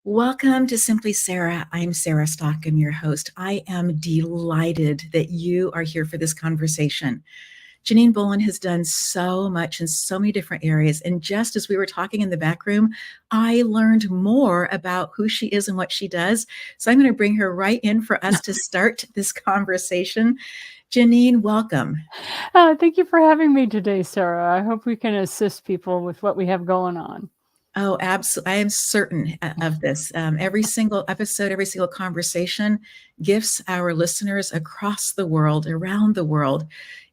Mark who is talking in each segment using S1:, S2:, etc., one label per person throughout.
S1: Welcome to Simply Sarah. I'm Sarah Stockham, your host. I am delighted that you are here for this conversation. Janine Bolon has done so much in so many different areas. And just as we were talking in the back room, I learned more about who she is and what she does. So I'm going to bring her right in for us to start this conversation. Janine, welcome.
S2: Thank you for having me today, Sarah. I hope we can assist people with what we have going on.
S1: Oh, absolutely. I am certain of this. Every single episode, every single conversation gifts our listeners across the world, around the world,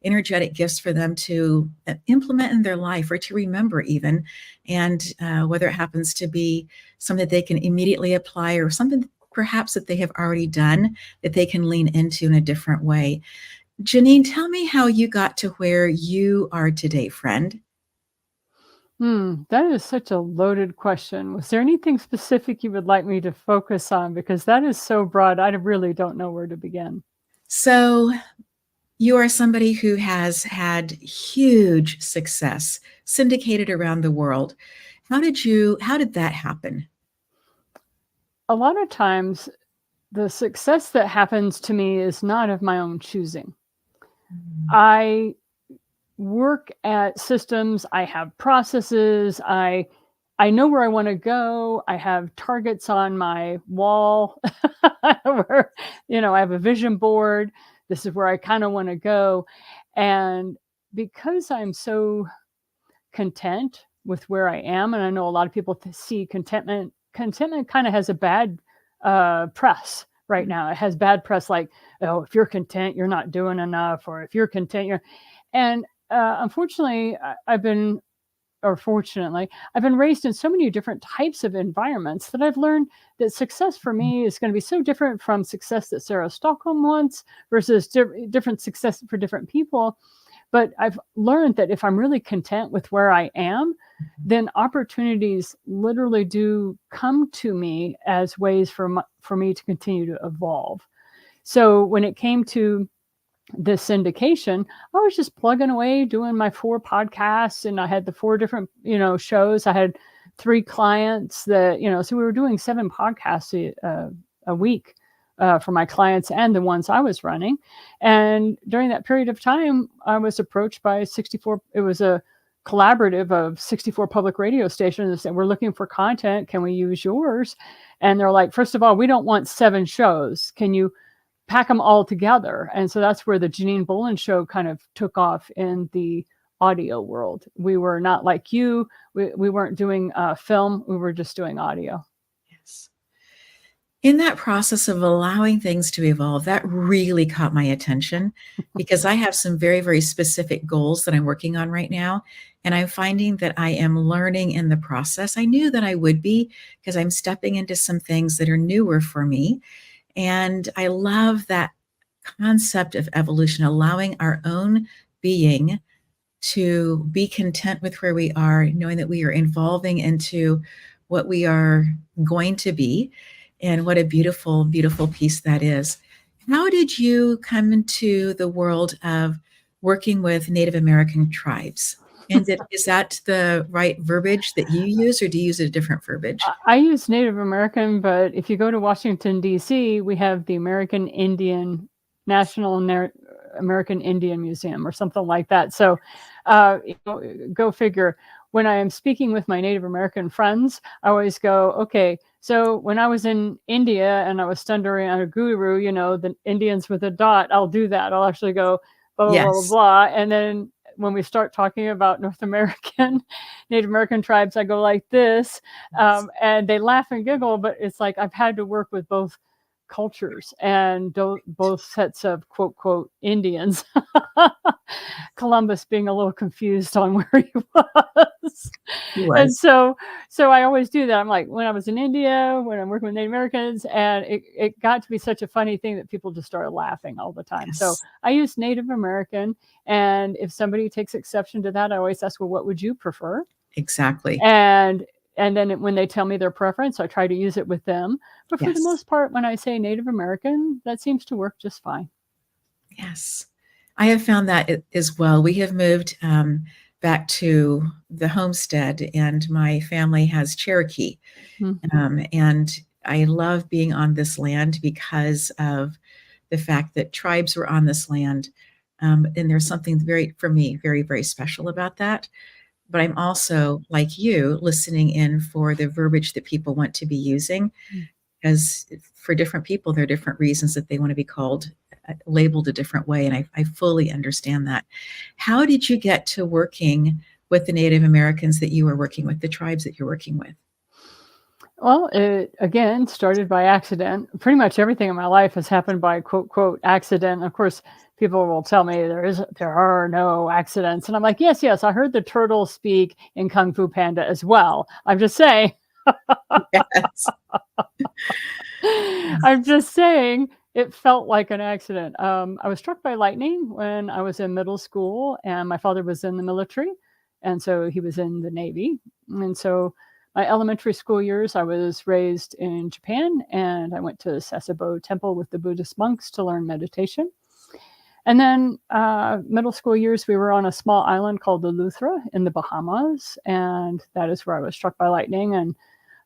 S1: energetic gifts for them to implement in their life or to remember even. And whether it happens to be something that they can immediately apply or something perhaps that they have already done that they can lean into in a different way. Janine, tell me how you got to where you are today, friend.
S2: That is such a loaded question. Was there anything specific you would like me to focus on? Because that is so broad, I really don't know where to begin.
S1: So you are somebody who has had huge success, syndicated around the world. How did that happen?
S2: A lot of times, the success that happens to me is not of my own choosing. I work at systems, I have processes, I know where I want to go. I have targets on my wall where, I have a vision board. This is where I kind of want to go. And because I'm so content with where I am, and I know a lot of people see contentment kind of has a bad press right now. It has bad press, like, oh, if you're content, you're not doing enough, or if you're content, and unfortunately, fortunately, I've been raised in so many different types of environments that I've learned that success for me is going to be so different from success that Sarah Stockholm wants versus different success for different people. But I've learned that if I'm really content with where I am, then opportunities literally do come to me as ways for me to continue to evolve. So when it came to this syndication, I was just plugging away doing my 4 podcasts, and I had the 4 different, shows. I had 3 clients that, so we were doing 7 podcasts a week for my clients and the ones I was running. And during that period of time, I was approached by 64, it was a collaborative of 64 public radio stations, and we're looking for content. Can we use yours? And they're like, first of all, we don't want 7 shows. Can you pack them all together? And so that's where the Janine Bolon show kind of took off in the audio world. We were not like you. We weren't doing film. We were just doing audio.
S1: Yes. In that process of allowing things to evolve, that really caught my attention because I have some very, very specific goals that I'm working on right now. And I'm finding that I am learning in the process. I knew that I would be because I'm stepping into some things that are newer for me. And I love that concept of evolution, allowing our own being to be content with where we are, knowing that we are evolving into what we are going to be. And what a beautiful, beautiful piece that is. How did you come into the world of working with Native American tribes? And is that the right verbiage that you use, or do you use a different verbiage?
S2: I use Native American, but if you go to Washington, D.C., we have the National American Indian Museum or something like that. So go figure. When I am speaking with my Native American friends, I always go, okay, so when I was in India and I was thundering on a guru, the Indians with a dot, I'll do that. I'll actually go blah, blah,
S1: Yes.
S2: blah, blah, blah. And then when we start talking about North American, Native American tribes, I go like this, and they laugh and giggle, but it's like I've had to work with both cultures and both sets of quote, quote, Indians. Columbus being a little confused on where he was. And so I always do that. I'm like, when I was in India, when I'm working with Native Americans, and it got to be such a funny thing that people just started laughing all the time. Yes. So I use Native American. And if somebody takes exception to that, I always ask, well, what would you prefer?
S1: Exactly.
S2: And and then when they tell me their preference, I try to use it with them. But for the
S1: Yes.
S2: most part, when I say Native American, that seems to work just fine.
S1: Yes. I have found that as well. We have moved back to the homestead, and my family has Cherokee.
S2: Mhm.
S1: And I love being on this land because of the fact that tribes were on this land. And there's something very, for me, very, very special about that. But I'm also, like you, listening in for the verbiage that people want to be using,
S2: Mm.
S1: because for different people, there are different reasons that they want to be called, labeled a different way. And I fully understand that. How did you get to working with the Native Americans that you were working with, the tribes that you're working with?
S2: Well, it again started by accident. Pretty much everything in my life has happened by quote quote accident. Of course, people will tell me there are no accidents, and I'm like, yes, yes. I heard the turtle speak in Kung Fu Panda as well. I'm just saying.
S1: Yes.
S2: I'm just saying it felt like an accident. I was struck by lightning when I was in middle school, and my father was in the military, and so he was in the Navy. And so my elementary school years, I was raised in Japan, and I went to Sasebo Temple with the Buddhist monks to learn meditation. And then middle school years, we were on a small island called Eleuthera in the Bahamas, and that is where I was struck by lightning. And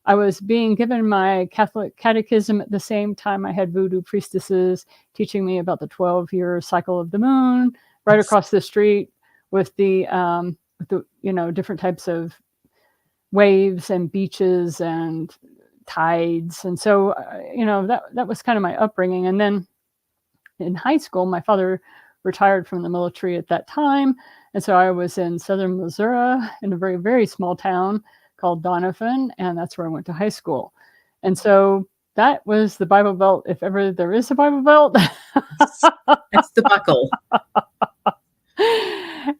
S2: I was being given my Catholic catechism at the same time I had voodoo priestesses teaching me about the 12-year cycle of the moon right
S1: Yes.
S2: across the street with the different types of waves and beaches and tides. And so that was kind of my upbringing. And then in high school, my father retired from the military at that time. And so I was in southern Missouri in a very, very small town called Donovan, and that's where I went to high school. And so that was the Bible Belt, if ever there is a Bible Belt.
S1: That's the buckle.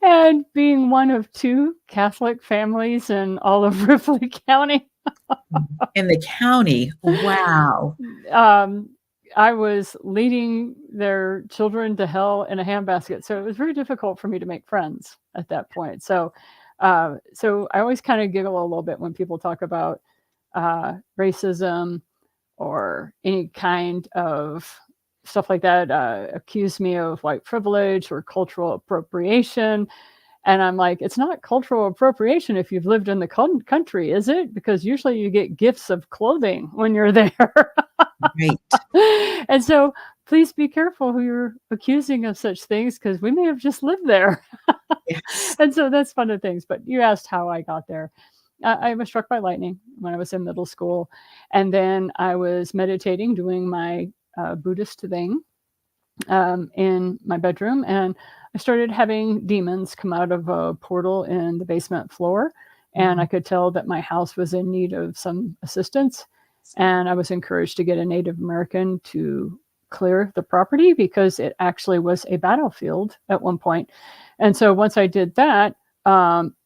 S2: And being one of two Catholic families in all of Ripley County,
S1: In the county. Wow.
S2: um, I was leading their children to hell in a handbasket. So it was very difficult for me to make friends at that point. So I always kind of giggle a little bit when people talk about racism or any kind of stuff like that, accuse me of white privilege or cultural appropriation. And I'm like, it's not cultural appropriation if you've lived in the country, is it? Because usually you get gifts of clothing when you're there.
S1: Right.
S2: And so please be careful who you're accusing of such things because we may have just lived there.
S1: Yes.
S2: And so that's one of the things. But you asked how I got there. I was struck by lightning when I was in middle school. And then I was meditating, doing my Buddhist thing in my bedroom. And I started having demons come out of a portal in the basement floor. And I could tell that my house was in need of some assistance. And I was encouraged to get a Native American to clear the property because it actually was a battlefield at one point. And so once I did that,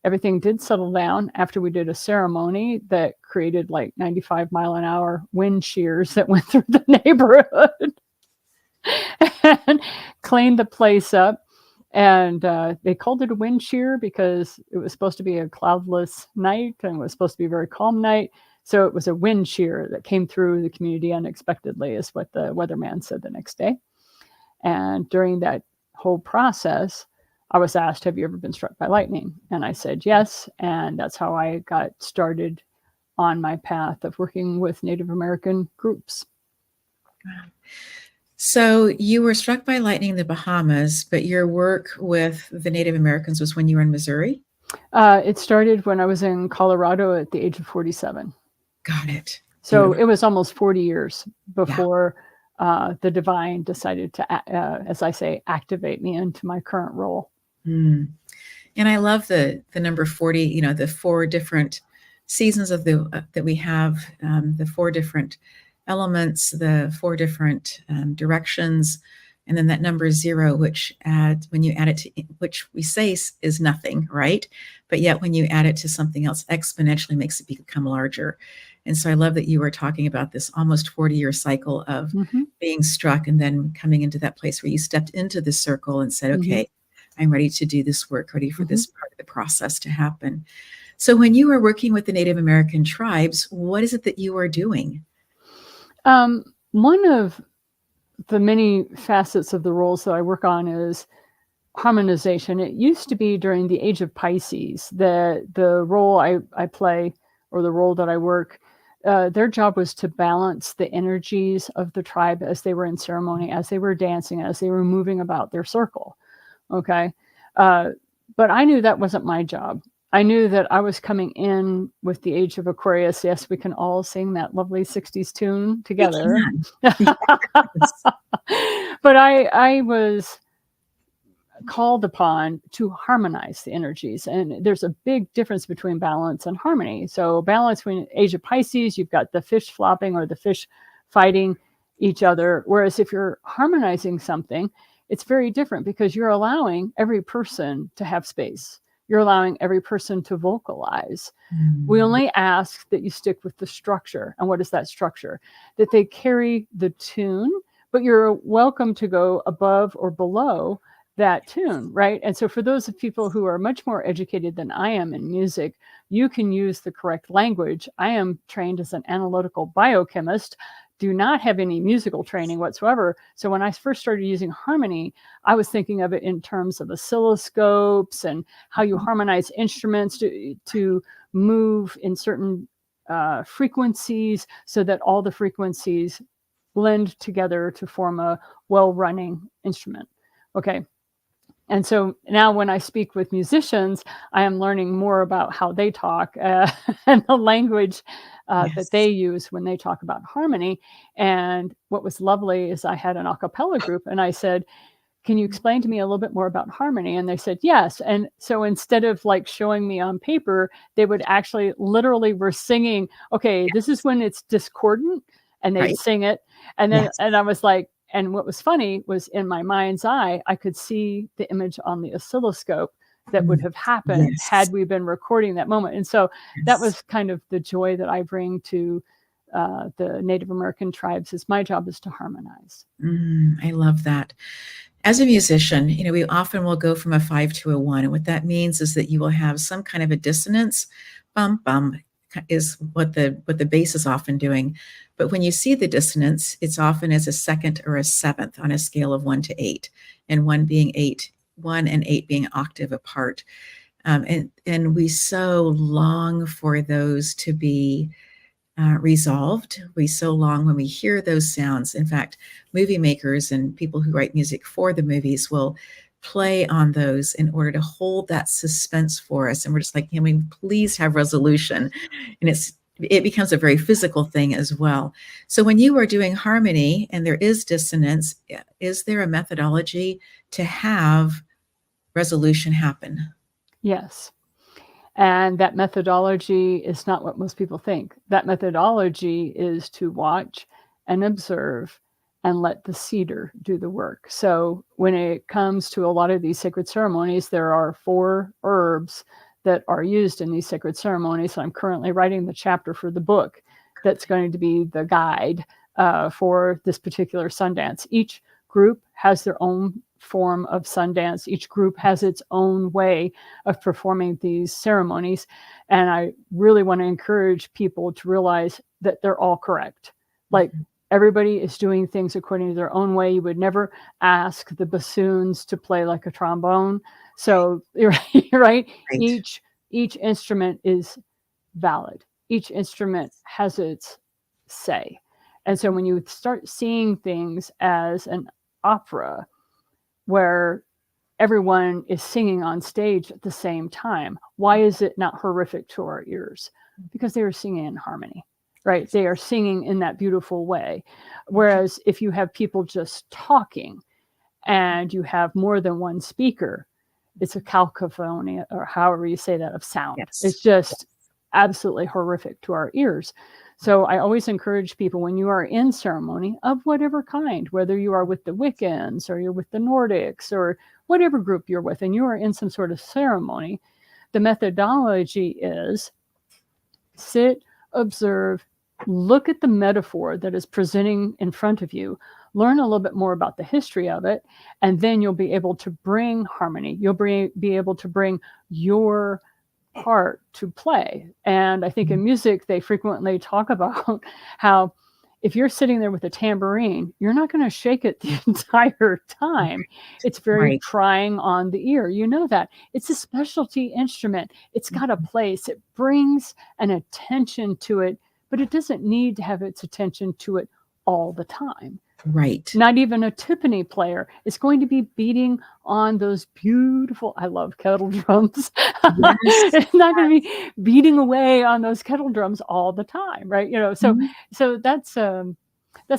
S2: everything did settle down after we did a ceremony that created like 95-mile-an-hour wind shears that went through the neighborhood and cleaned the place up. And they called it a wind shear because it was supposed to be a cloudless night and it was supposed to be a very calm night. So it was a wind shear that came through the community unexpectedly, is what the weatherman said the next day. And during that whole process, I was asked, have you ever been struck by lightning? And I said, yes. And that's how I got started on my path of working with Native American groups.
S1: So you were struck by lightning in the Bahamas, but your work with the Native Americans was when you were in Missouri?
S2: It started when I was in Colorado at the age of 47.
S1: Got it.
S2: So
S1: Beautiful.
S2: it was almost 40 years before the divine decided to, as I say, activate me into my current role.
S1: Mm. And I love the number 40, the 4 different seasons of that we have, the 4 different elements, the 4 different directions, and then that number 0, which adds, when you add it to, which we say is nothing, right? But yet when you add it to something else, exponentially makes it become larger. And so I love that you were talking about this almost 40-year cycle of being struck and then coming into that place where you stepped into the circle and said, okay, I'm ready to do this work, ready for this part of the process to happen. So when you are working with the Native American tribes, what is it that you are doing?
S2: One of the many facets of the roles that I work on is harmonization. It used to be during the age of Pisces that the role I play, or the role that I work, their job was to balance the energies of the tribe as they were in ceremony, as they were dancing, as they were moving about their circle. Okay. Uh, but I knew that wasn't my job. I knew that I was coming in with the age of Aquarius. Yes, we can all sing that lovely 60s tune
S1: We
S2: together.
S1: can. Yes.
S2: But I was called upon to harmonize the energies. And there's a big difference between balance and harmony. So balance, when age of Pisces, you've got the fish flopping or the fish fighting each other. Whereas if you're harmonizing something, it's very different because you're allowing every person to have space. You're allowing every person to vocalize. We
S1: Mm.
S2: only ask that you stick with the structure. And what is that structure? That they carry the tune, but you're welcome to go above or below that tune, right? And so for those of people who are much more educated than I am in music, you can use the correct language. I am trained as an analytical biochemist, do not have any musical training whatsoever. So when I first started using harmony, I was thinking of it in terms of oscilloscopes and how you harmonize instruments to move in certain frequencies so that all the frequencies blend together to form a well-running instrument. Okay. And so now when I speak with musicians, I am learning more about how they talk and the language that they
S1: Yes.
S2: use when they talk about harmony. And what was lovely is I had an a cappella group and I said, can you explain to me a little bit more about harmony? And they said, yes. And so instead of like showing me on paper, they would actually literally were singing, okay, this is
S1: Yes.
S2: when it's discordant, and they'd
S1: Right.
S2: sing it. And then,
S1: Yes.
S2: and I was like, and what was funny was in my mind's eye, I could see the image on the oscilloscope that would
S1: Mm.
S2: have happened
S1: Yes.
S2: had we been recording that moment. And so that
S1: Yes.
S2: was kind of the joy that I bring to the Native American tribes. Is my job is to harmonize.
S1: I love that. As a musician, we often will go from a 5 to a 1, and what that means is that you will have some kind of a dissonance. Bum, bum is what the bass is often doing. But when you see the dissonance, it's often as a second or a seventh on a scale of 1 to 8, and 1 being 8, 1 and 8 being octave apart. And we so long for those to be resolved. We so long when we hear those sounds. In fact, movie makers and people who write music for the movies will play on those in order to hold that suspense for us. And we're just like, can we please have resolution? And it becomes a very physical thing as well. So when you are doing harmony and there is dissonance, is there a methodology to have resolution happen?
S2: Yes. And that methodology is not what most people think. That methodology is to watch and observe and let the cedar do the work. So when it comes to a lot of these sacred ceremonies, there are 4 herbs that are used in these sacred ceremonies. I'm currently writing the chapter for the book that's going to be the guide for this particular Sundance. Each group has their own form of Sundance. Each group has its own way of performing these ceremonies. And I really want to encourage people to realize that they're all correct. Like everybody is doing things according to their own way. You would never ask the bassoons to play like a trombone. So right,
S1: Right.
S2: each instrument is valid. Each instrument has its say. And so when you start seeing things as an opera where everyone is singing on stage at the same time, why is it not horrific to our ears? Because they are singing in harmony, right? They are singing in that beautiful way. Whereas if you have people just talking and you have more than one speaker, it's a cacophony, or however you say that, of sound.
S1: Yes.
S2: It's just absolutely horrific to our ears. So I always encourage people, when you are in ceremony of whatever kind, whether you are with the Wiccans or you're with the Nordics or whatever group you're with, and you are in some sort of ceremony, the methodology is sit, observe, look at the metaphor that is presenting in front of you, learn a little bit more about the history of it, and then you'll be able to bring harmony. You'll be able to bring your part to play. And I think in music, they frequently talk about how if you're sitting there with a tambourine, you're not going to shake it the entire time. It's very
S1: Right.
S2: trying on the ear. You know that. It's a specialty instrument. It's got a place. It brings an attention to it, but it doesn't need to have its attention to it all the time.
S1: Right.
S2: Not even a timpani player is going to be beating on those beautiful, I love kettle drums.
S1: Yes.
S2: It's not going to be beating away on those kettle drums all the time, right?
S1: Mhm.
S2: So that's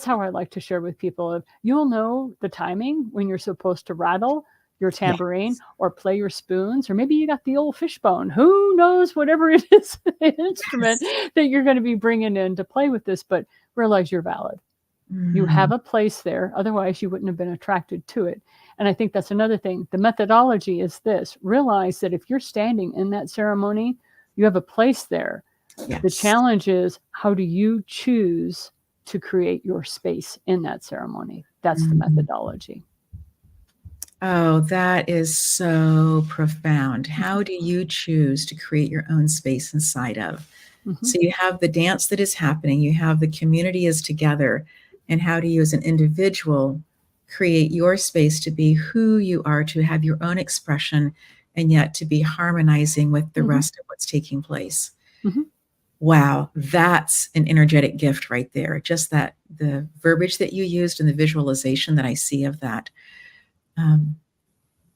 S2: how I like to share with people. You'll know the timing when you're supposed to rattle your tambourine
S1: Yes.
S2: or play your spoons, or maybe you got the old fishbone. Who knows, whatever it is, the instrument
S1: Yes.
S2: that you're going to be bringing in to play with this, but realize you're valid. You
S1: Mm.
S2: have a place there. Otherwise, you wouldn't have been attracted to it. And I think that's another thing. The methodology is this: realize that if you're standing in that ceremony, you have a place there. The
S1: Yes.
S2: challenge is, how do you choose to create your space in that ceremony? That's the
S1: Mhm.
S2: methodology.
S1: Oh, that is so profound.
S2: Mhm.
S1: How do you choose to create your own space inside of?
S2: Mhm.
S1: So you have the dance that is happening, you have the community is together, and how do you as an individual create your space to be who you are, to have your own expression, and yet to be harmonizing with the
S2: Mhm.
S1: rest of what's taking place?
S2: Mhm.
S1: Wow, that's an energetic gift right there. Just that the verbiage that you used and the visualization that I see of that. Um,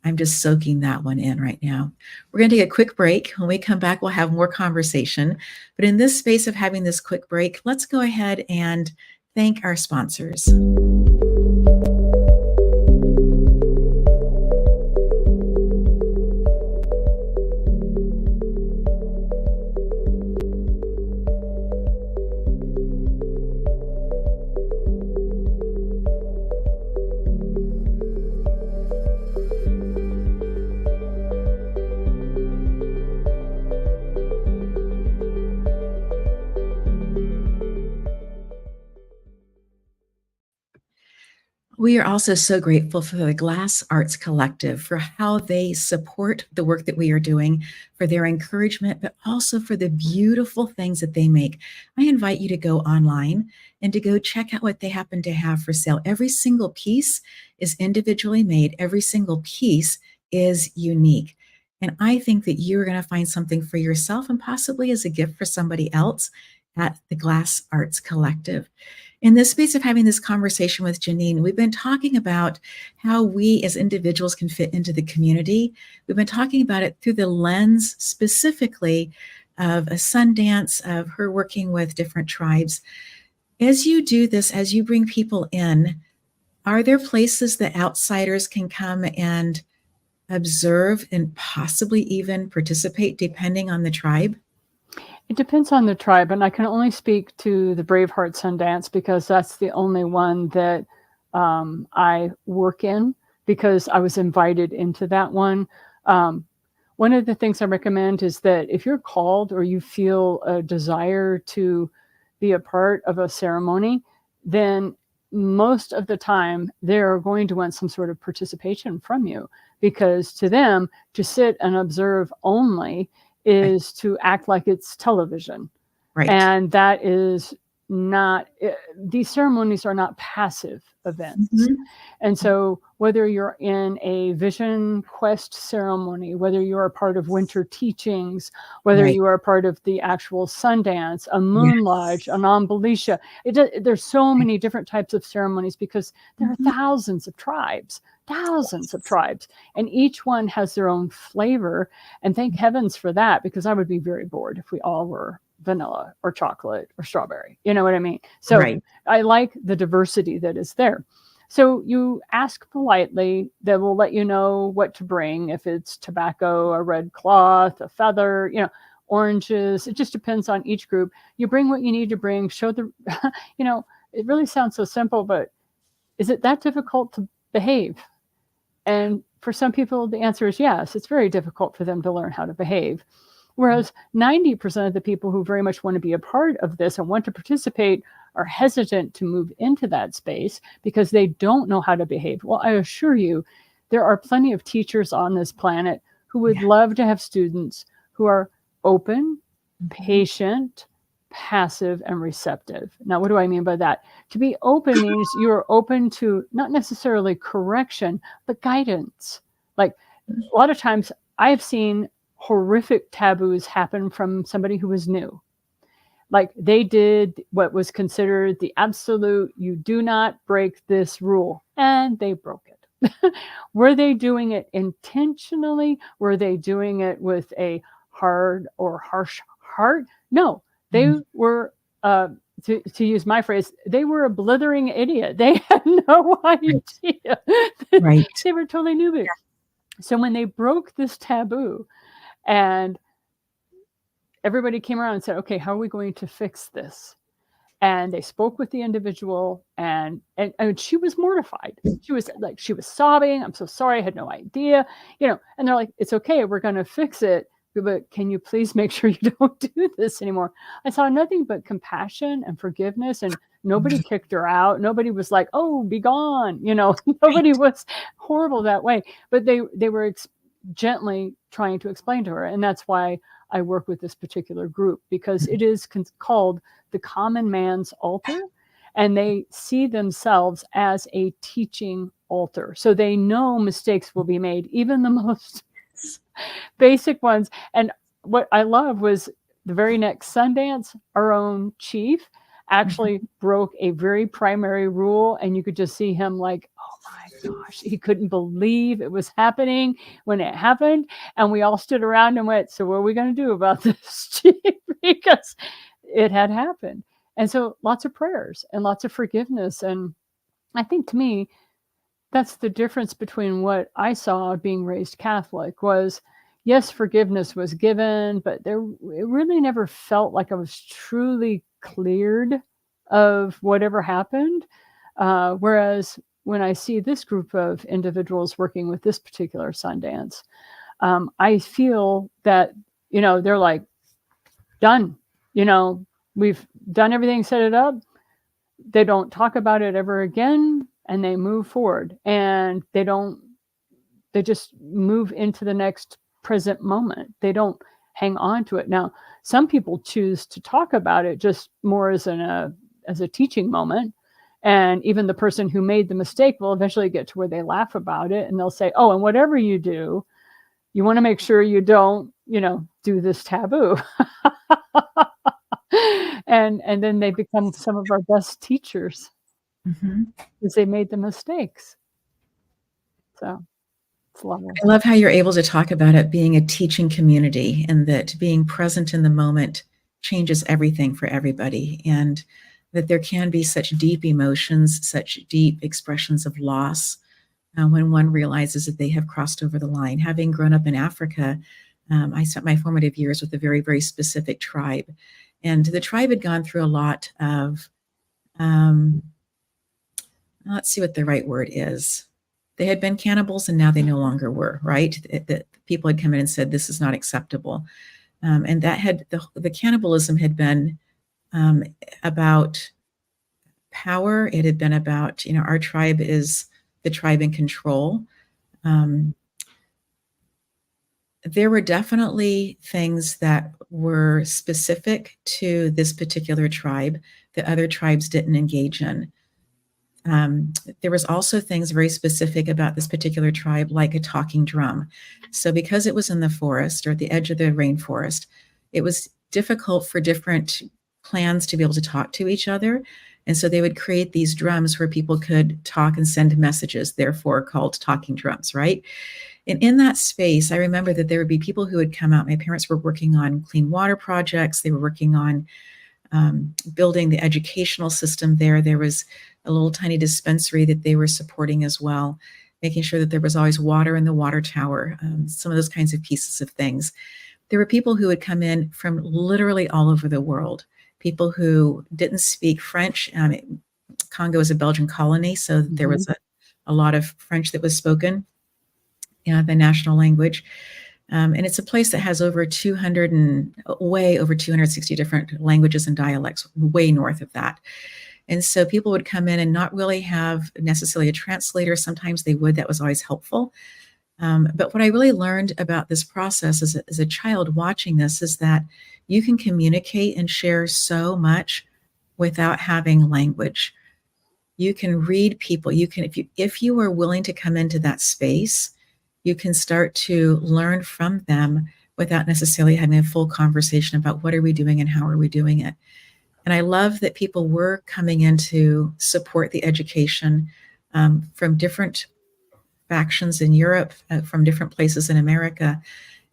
S1: I'm just soaking that one in right now. We're going to take a quick break. When we come back, we'll have more conversation. But in this space of having this quick break, let's go ahead and thank our sponsors. We are also so grateful for the Glass Arts Collective, for how they support the work that we are doing, for their encouragement, but also for the beautiful things that they make. I invite you to go online and to go check out what they happen to have for sale. Every single piece is individually made, every single piece is unique. And I think that you're going to find something for yourself and possibly as a gift for somebody else at the Glass Arts Collective. In this space of having this conversation with Janine, we've been talking about how we as individuals can fit into the community. We've been talking about it through the lens specifically of a Sundance, of her working with different tribes. As you do this, as you bring people in, are there places that outsiders can come and observe and possibly even participate depending on the tribe?
S2: It depends on the tribe, and I can only speak to the Braveheart Sundance because that's the only one that I work in, because I was invited into that one. Um, One of the things I recommend is that if you're called or you feel a desire to be a part of a ceremony, then most of the time they're going to want some sort of participation from you, because to them, to sit and observe only
S1: Right.
S2: is to act like it's television.
S1: Right.
S2: And that is not, these ceremonies are not passive events.
S1: Mhm.
S2: And so, whether you're in a vision quest ceremony, whether you're a part of winter teachings, whether
S1: Right.
S2: you are a part of the actual Sundance, a moon lodge,
S1: Yes.
S2: an Ambalisha, there's so
S1: Right.
S2: many different types of ceremonies because there are
S1: Mhm.
S2: thousands of
S1: Yes.
S2: tribes, and each one has their own flavor. And thank heavens for that, because I would be very bored if we all were vanilla or chocolate or strawberry. You know what I mean? So
S1: Right.
S2: I like the diversity that is there. So you ask politely, they will let you know what to bring. If it's tobacco, a red cloth, a feather, oranges, it just depends on each group. You bring what you need to bring, show the, it really sounds so simple, but is it that difficult to behave? And for some people, the answer is yes. It's very difficult for them to learn how to behave. Whereas 90% of the people who very much want to be a part of this and want to participate are hesitant to move into that space because they don't know how to behave. Well, I assure you, there are plenty of teachers on this planet who would
S1: Yeah.
S2: love to have students who are open,
S1: Mhm.
S2: patient, passive, and receptive. Now, what do I mean by that? To be open means you're open to not necessarily correction, but guidance. Like a lot of times I've seen horrific taboos happen from somebody who was new. Like they did what was considered the absolute, you do not break this rule, and they broke it. Were they doing it intentionally? Were they doing it with a hard or harsh heart? No, they
S1: Mhm.
S2: were, uh, to use my phrase, they were a blithering idiot. They had no
S1: Right.
S2: idea.
S1: Right.
S2: They were totally newbie. So when they broke this taboo and everybody came around and said, okay, how are we going to fix this? And they spoke with the individual, and she was mortified. She was like, she was sobbing, I'm so sorry, I had no idea, and they're like, it's okay, we're going to fix it, but can you please make sure you don't do this anymore? I saw nothing but compassion and forgiveness, and nobody
S1: Mhm.
S2: kicked her out, nobody was like, oh, be gone, nobody
S1: Right.
S2: was horrible that way, but they were gently trying to explain to her. And that's why I work with this particular group, because it is called the common man's altar, and they see themselves as a teaching altar. So they know mistakes will be made, even the most basic ones. And what I love was the very next Sundance, our own chief actually
S1: Mhm.
S2: broke a very primary rule. And you could just see him like, oh my gosh, he couldn't believe it was happening when it happened. And we all stood around and went, so what are we going to do about this, chief? Because it had happened. And so lots of prayers and lots of forgiveness. And I think to me, that's the difference between what I saw being raised Catholic was, yes, forgiveness was given, but it really never felt like I was truly cleared of whatever happened. Whereas when I see this group of individuals working with this particular Sundance, I feel that, they're like, done. You know, we've done everything, set it up. They don't talk about it ever again, and they move forward, and they just move into the next present moment. They don't hang on to it. Now, some people choose to talk about it just more as a teaching moment. And even the person who made the mistake will eventually get to where they laugh about it, and they'll say, oh, and whatever you do, you want to make sure you don't, do this taboo. And then they become some of our best teachers
S1: Mhm.
S2: because they made the mistakes. So it's lovely.
S1: I love how you're able to talk about it being a teaching community and that being present in the moment changes everything for everybody, and that there can be such deep emotions, such deep expressions of loss when one realizes that they have crossed over the line. Having grown up in Africa, I spent my formative years with a very, very specific tribe. And the tribe had gone through a lot of, um, let's see what the right word is. They had been cannibals and now they no longer were, right? The people had come in and said, this is not acceptable. And that had, the cannibalism had been um, about power. It had been about, our tribe is the tribe in control. Um, there were definitely things that were specific to this particular tribe that other tribes didn't engage in. There was also things very specific about this particular tribe, like a talking drum. So because it was in the forest or at the edge of the rainforest, it was difficult for different clans to be able to talk to each other. And so they would create these drums where people could talk and send messages, therefore called talking drums, right? And in that space, I remember that there would be people who would come out. My parents were working on clean water projects. They were working on building the educational system there. There was a little tiny dispensary that they were supporting as well, making sure that there was always water in the water tower, some of those kinds of pieces of things. There were people who would come in from literally all over the world, people who didn't speak French. Congo is a Belgian colony, so there
S2: Mhm.
S1: was a lot of French that was spoken, the national language. And it's a place that has over 200 and way over 260 different languages and dialects, way north of that. And so people would come in and not really have necessarily a translator. Sometimes they would, that was always helpful. But what I really learned about this process as a child watching this is that you can communicate and share so much without having language. You can read people. You can, if you are willing to come into that space, you can start to learn from them without necessarily having a full conversation about what are we doing and how are we doing it. And I love that people were coming in to support the education from different factions in Europe, from different places in America.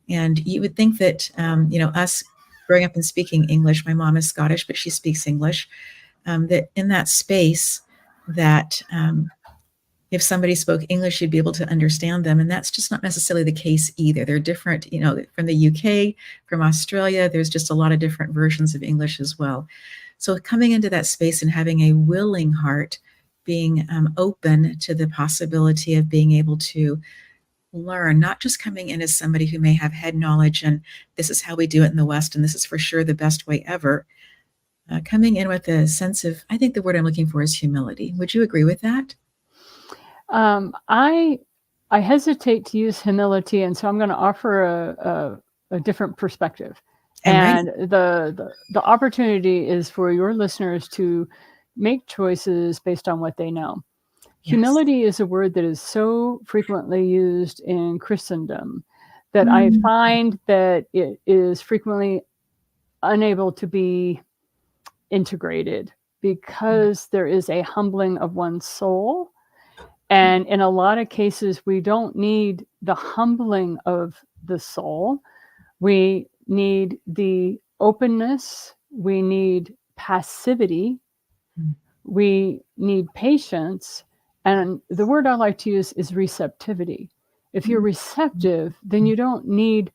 S1: And you would think that, us growing up and speaking English, my mom is Scottish, but she speaks English, that in that space, that if somebody spoke English, you'd be able to understand them. And that's just not necessarily the case either. They're different, from the UK, from Australia, there's just a lot of different versions of English as well. So coming into that space and having a willing heart, being open to the possibility of being able to learn, not just coming in as somebody who may have head knowledge and this is how we do it in the West and this is for sure the best way ever. Coming in with a sense of, I think the word I'm looking for is humility. Would you agree with that?
S2: I hesitate to use humility, and so I'm going to offer a different perspective. And the opportunity is for your listeners to make choices based on what they know. Yes. Humility is a word that is so frequently used in Christendom that I find that it is frequently unable to be integrated because there is a humbling of one's soul. And in a lot of cases, we don't need the humbling of the soul. We need the openness. We need passivity. We need patience. And the word I like to use is receptivity. If you're receptive, then you don't need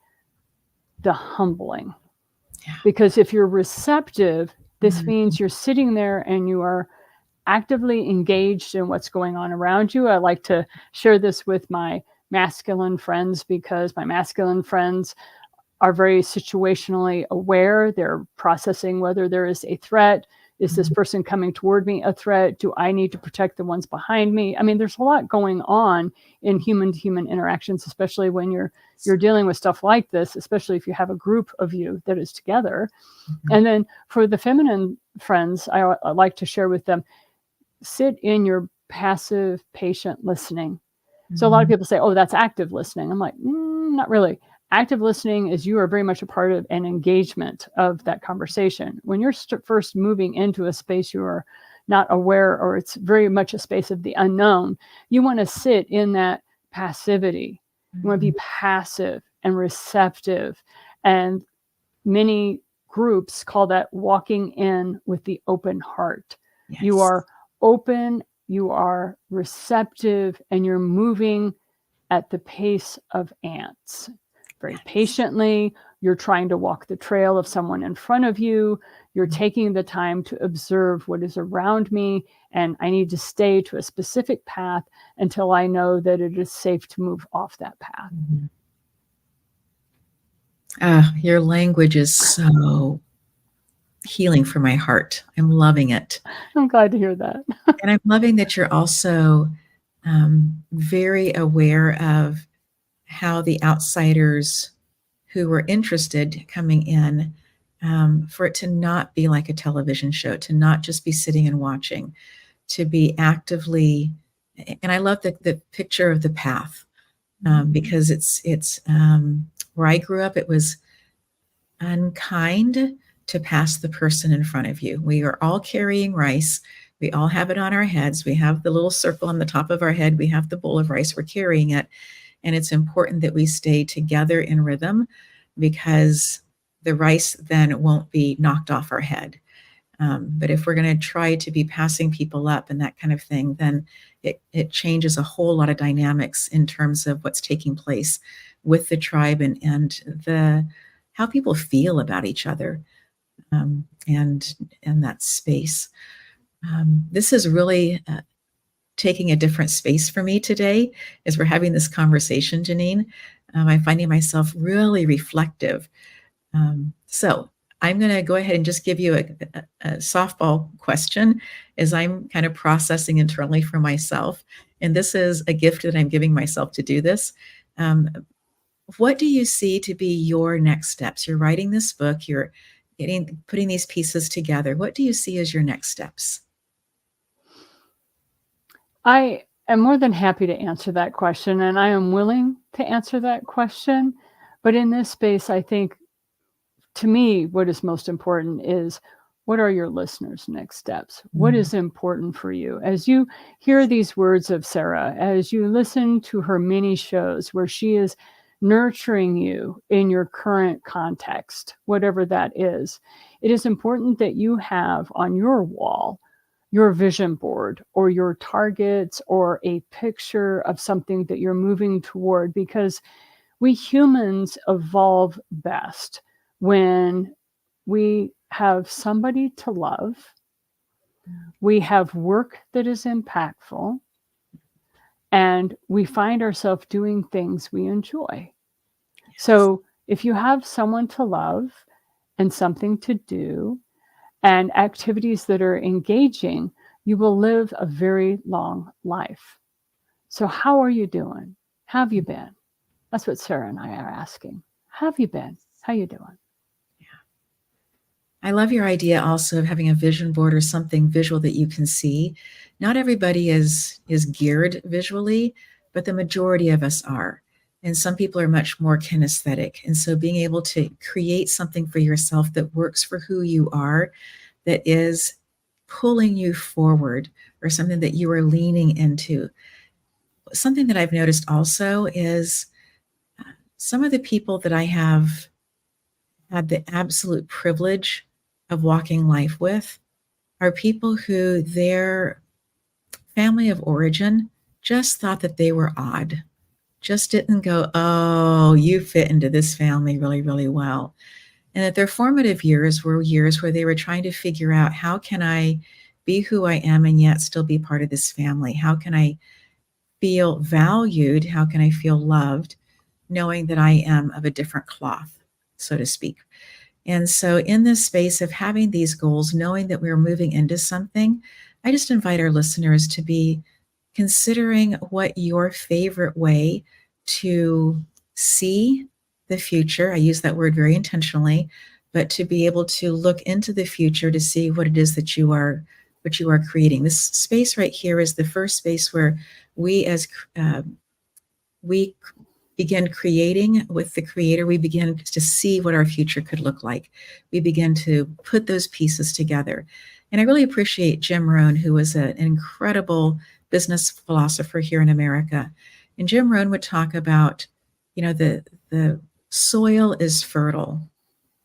S2: the humbling. Yeah. Because if you're receptive, this means you're sitting there and you are actively engaged in what's going on around you. I like to share this with my masculine friends because my masculine friends are very situationally aware. They're processing whether there is a threat. Is this person coming toward me a threat? Do I need to protect the ones behind me? I mean, there's a lot going on in human-to-human interactions, especially when you're dealing with stuff like this, especially if you have a group of you that is together. And then for the feminine friends, I like to share with them, sit in your passive, patient listening. So a lot of people say, oh, that's active listening. I'm like, not really. Active listening is you are very much a part of an engagement of that conversation. When you're first moving into a space you are not aware, or it's very much a space of the unknown, you want to sit in that passivity. You want to be passive and receptive. And many groups call that walking in with the open heart. Yes. You are open, you are receptive, and you're moving at the pace of ants. Very patiently, you're trying to walk the trail of someone in front of you. You're taking the time to observe what is around me, and I need to stay to a specific path until I know that it is safe to move off that path.
S1: Your language is so healing for my heart. I'm loving it.
S2: I'm glad to hear that.
S1: And I'm loving that you're also very aware of how the outsiders who were interested coming in, for it to not be like a television show, to not just be sitting and watching, to be actively, and I love the picture of the path, because it's where I grew up, it was unkind to pass the person in front of you. We are all carrying rice. We all have it on our heads. We have the little circle on the top of our head. We have the bowl of rice. We're carrying it. And it's important that we stay together in rhythm, because the rice then won't be knocked off our head. But if we're going to try to be passing people up and that kind of thing, then it changes a whole lot of dynamics in terms of what's taking place with the tribe and the how people feel about each other, and that space. This is really taking a different space for me today as we're having this conversation, Janine. I'm finding myself really reflective. So I'm going to go ahead and just give you a softball question as I'm kind of processing internally for myself. And this is a gift that I'm giving myself to do this. Um, what do you see to be your next steps? You're writing this book, you're putting these pieces together. What do you see as your next steps?
S2: I am more than happy to answer that question, and I am willing to answer that question. But in this space, I think to me, what is most important is what are your listeners' next steps? What
S1: Mm,
S2: is important for you? As you hear these words of Sarah, as you listen to her mini shows where she is nurturing you in your current context, whatever that is, it is important that you have on your wall your vision board or your targets or a picture of something that you're moving toward, because we humans evolve best when we have somebody to love, we have work that is impactful, and we find ourselves doing things we enjoy.
S1: yes.
S2: So if you have someone to love and something to do and activities that are engaging, you will live a very long life. So how are you doing? How have you been? That's what Sarah and I are asking. How have you been? How you doing?
S1: I love your idea also of having a vision board or something visual that you can see. Not everybody is geared visually, but the majority of us are. And some people are much more kinesthetic. And so being able to create something for yourself that works for who you are, that is pulling you forward, or something that you are leaning into. Something that I've noticed also is some of the people that I have had the absolute privilege of walking life with are people who their family of origin just thought that they were odd, just didn't go, oh, you fit into this family really, really well. And that their formative years were years where they were trying to figure out, how can I be who I am and yet still be part of this family? How can I feel valued? How can I feel loved, knowing that I am of a different cloth, so to speak? And so, in this space of having these goals, knowing that we're moving into something, I just invite our listeners to be considering what your favorite way to see the future. I use that word very intentionally, but to be able to look into the future to see what it is that you are creating. This space right here is the first space where we as we begin creating with the creator. We begin to see what our future could look like. We begin to put those pieces together. And I really appreciate Jim Rohn, who was an incredible business philosopher here in America. And Jim Rohn would talk about, the soil is fertile.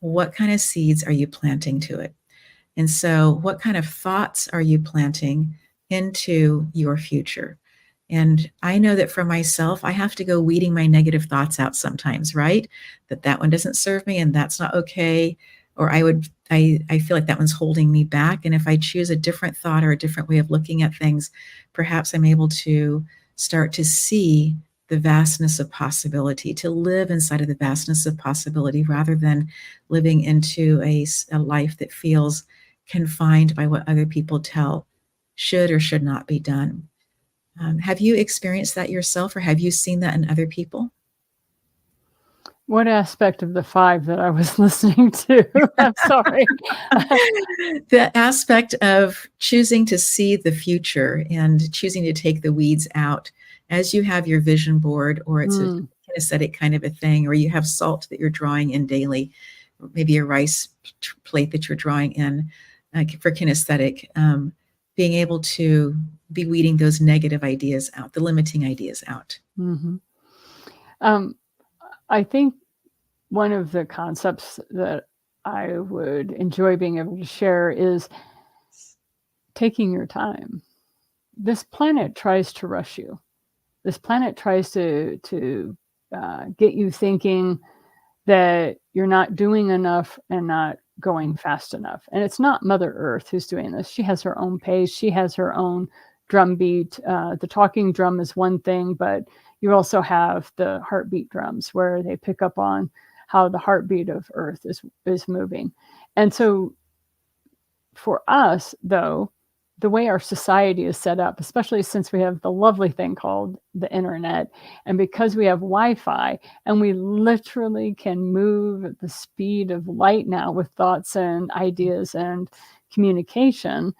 S1: What kind of seeds are you planting to it? And so, what kind of thoughts are you planting into your future? And I know that for myself, I have to go weeding my negative thoughts out sometimes, right? That one doesn't serve me and that's not okay. Or I feel like that one's holding me back. And if I choose a different thought or a different way of looking at things, perhaps I'm able to start to see the vastness of possibility, to live inside of the vastness of possibility rather than living into a life that feels confined by what other people tell should or should not be done. Have you experienced that yourself, or have you seen that in other people?
S2: What aspect of the 5 that I was listening to? I'm sorry.
S1: The aspect of choosing to see the future and choosing to take the weeds out as you have your vision board, or it's a
S2: Mm,
S1: kinesthetic kind of a thing, or you have salt that you're drawing in daily, or maybe a rice plate that you're drawing in for kinesthetic, being able to be weeding those negative ideas out, the limiting ideas out.
S2: mhm. Um, I think one of the concepts that I would enjoy being able to share is taking your time. This planet tries to rush you. This planet tries to get you thinking that you're not doing enough and not going fast enough. And it's not Mother Earth who's doing this. She has her own pace. She has her own drumbeat. The talking drum is one thing, but you also have the heartbeat drums where they pick up on how the heartbeat of Earth is moving. And so for us, though, the way our society is set up, especially since we have the lovely thing called the internet, and because we have Wi-Fi, and we literally can move at the speed of light now with thoughts and ideas and communication,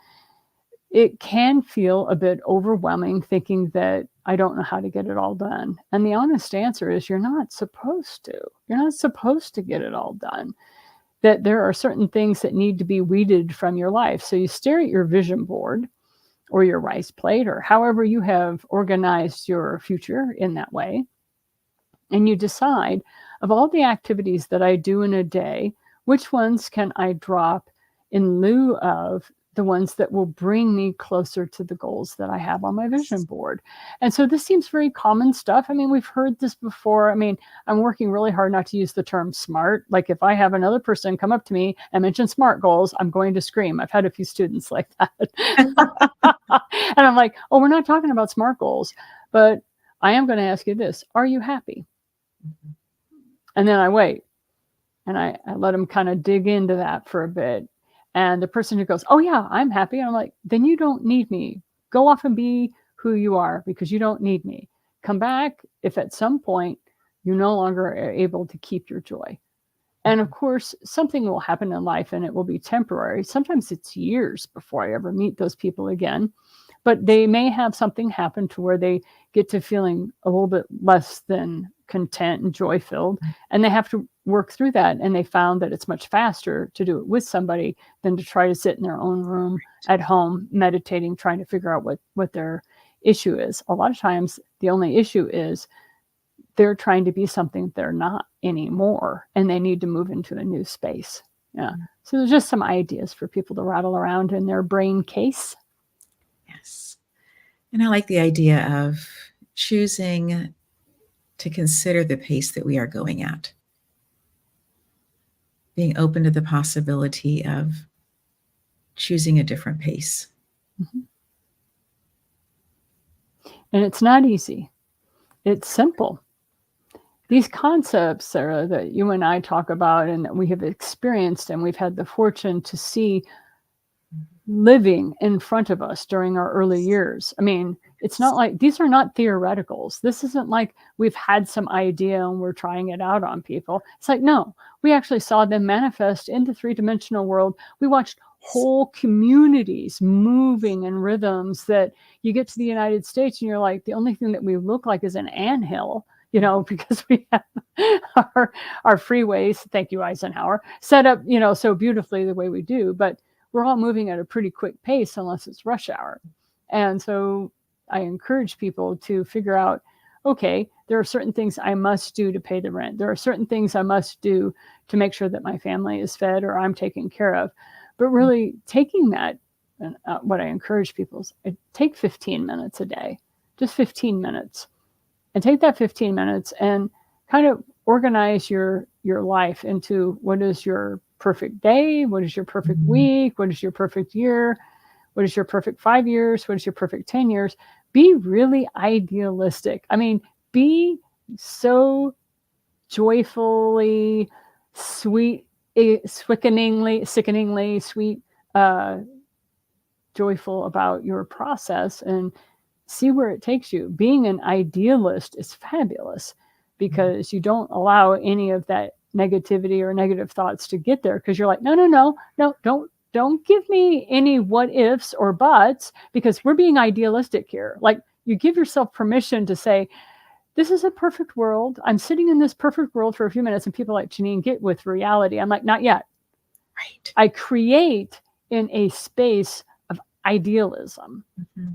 S2: it can feel a bit overwhelming thinking that I don't know how to get it all done. And the honest answer is you're not supposed to. You're not supposed to get it all done. That there are certain things that need to be weeded from your life. So you stare at your vision board or your rice plate or however you have organized your future in that way. And you decide, of all the activities that I do in a day, which ones can I drop in lieu of the ones that will bring me closer to the goals that I have on my vision board. And so this seems very common stuff. I mean, we've heard this before. I mean, I'm working really hard not to use the term smart. Like if I have another person come up to me and mention SMART goals, I'm going to scream. I've had a few students like that. And I'm like, oh, we're not talking about SMART goals, but I am going to ask you this. Are you happy? And then I wait and I let them kind of dig into that for a bit. And the person who goes, oh yeah, I'm happy. And I'm like, then you don't need me. Go off and be who you are because you don't need me. Come back if at some point you no longer are able to keep your joy. And of course, something will happen in life and it will be temporary. Sometimes it's years before I ever meet those people again. But they may have something happen to where they get to feeling a little bit less than content and joy filled. And they have to work through that. And they found that it's much faster to do it with somebody than to try to sit in their own room at home, meditating, trying to figure out what their issue is. A lot of times the only issue is they're trying to be something they're not anymore. And they need to move into a new space. Yeah. So there's just some ideas for people to rattle around in their brain case.
S1: Yes. And I like the idea of choosing to consider the pace that we are going at. Being open to the possibility of choosing a different pace.
S2: Mm-hmm. And it's not easy. It's simple. These concepts, Sarah, that you and I talk about and that we have experienced and we've had the fortune to see living in front of us during our early years. I mean, it's not like these are not theoreticals. This isn't like we've had some idea and we're trying it out on people. It's like, no, we actually saw them manifest in the three-dimensional world. We watched whole communities moving in rhythms that you get to the United States and you're like, the only thing that we look like is an anthill, you know, because we have our freeways, thank you, Eisenhower, set up, you know, so beautifully the way we do. But we're all moving at a pretty quick pace unless it's rush hour. And so I encourage people to figure out, okay, there are certain things I must do to pay the rent. There are certain things I must do to make sure that my family is fed or I'm taken care of. But really taking that, and what I encourage people is take 15 minutes a day, just 15 minutes. And take that 15 minutes and kind of organize your life into what is your perfect day, what is your perfect week, what is your perfect year, what is your perfect 5 years, what is your perfect 10 years. Be really idealistic. I mean, be so joyfully, sickeningly sweet, joyful about your process and see where it takes you. Being an idealist is fabulous because you don't allow any of that negativity or negative thoughts to get there because you're like, no, don't give me any what ifs or buts because we're being idealistic here. Like you give yourself permission to say, this is a perfect world. I'm sitting in this perfect world for a few minutes and people like, Janine, get with reality. I'm like, not yet.
S1: Right.
S2: I create in a space of idealism. Mm-hmm.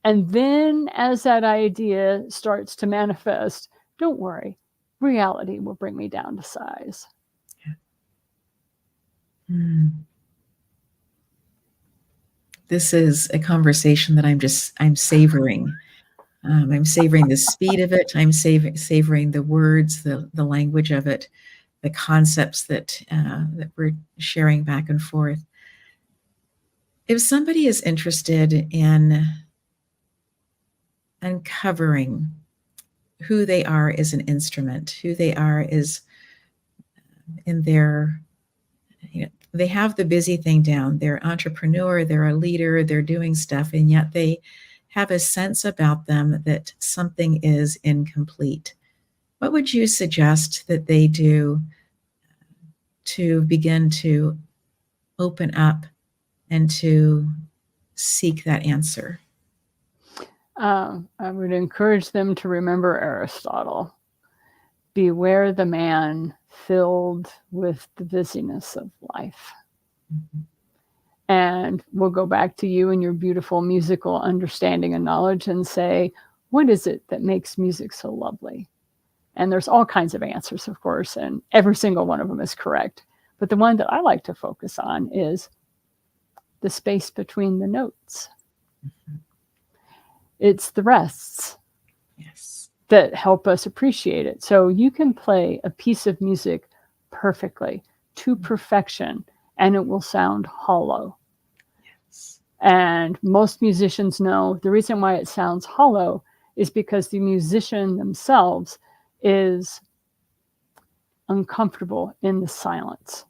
S2: And then as that idea starts to manifest, don't worry, reality will bring me down to size.
S1: Yeah. This is a conversation that I'm savoring. I'm savoring the speed of it. I'm savoring the words, the language of it, the concepts that we're sharing back and forth. If somebody is interested in uncovering who they are as an instrument, who they are is in their they have the busy thing down. They're an entrepreneur, they're a leader, they're doing stuff, and yet they have a sense about them that something is incomplete. What would you suggest that they do to begin to open up and to seek that answer?
S2: I would encourage them to remember Aristotle. Beware the man filled with the busyness of life.
S1: Mhm.
S2: And we'll go back to you and your beautiful musical understanding and knowledge and say, what is it that makes music so lovely? And there's all kinds of answers, of course, and every single one of them is correct. But the one that I like to focus on is the space between the notes.
S1: Mhm.
S2: It's the rests
S1: Yes.
S2: that help us appreciate it. So you can play a piece of music perfectly to perfection, and it will sound hollow.
S1: Yes.
S2: And most musicians know the reason why it sounds hollow is because the musician themselves is uncomfortable in the silence.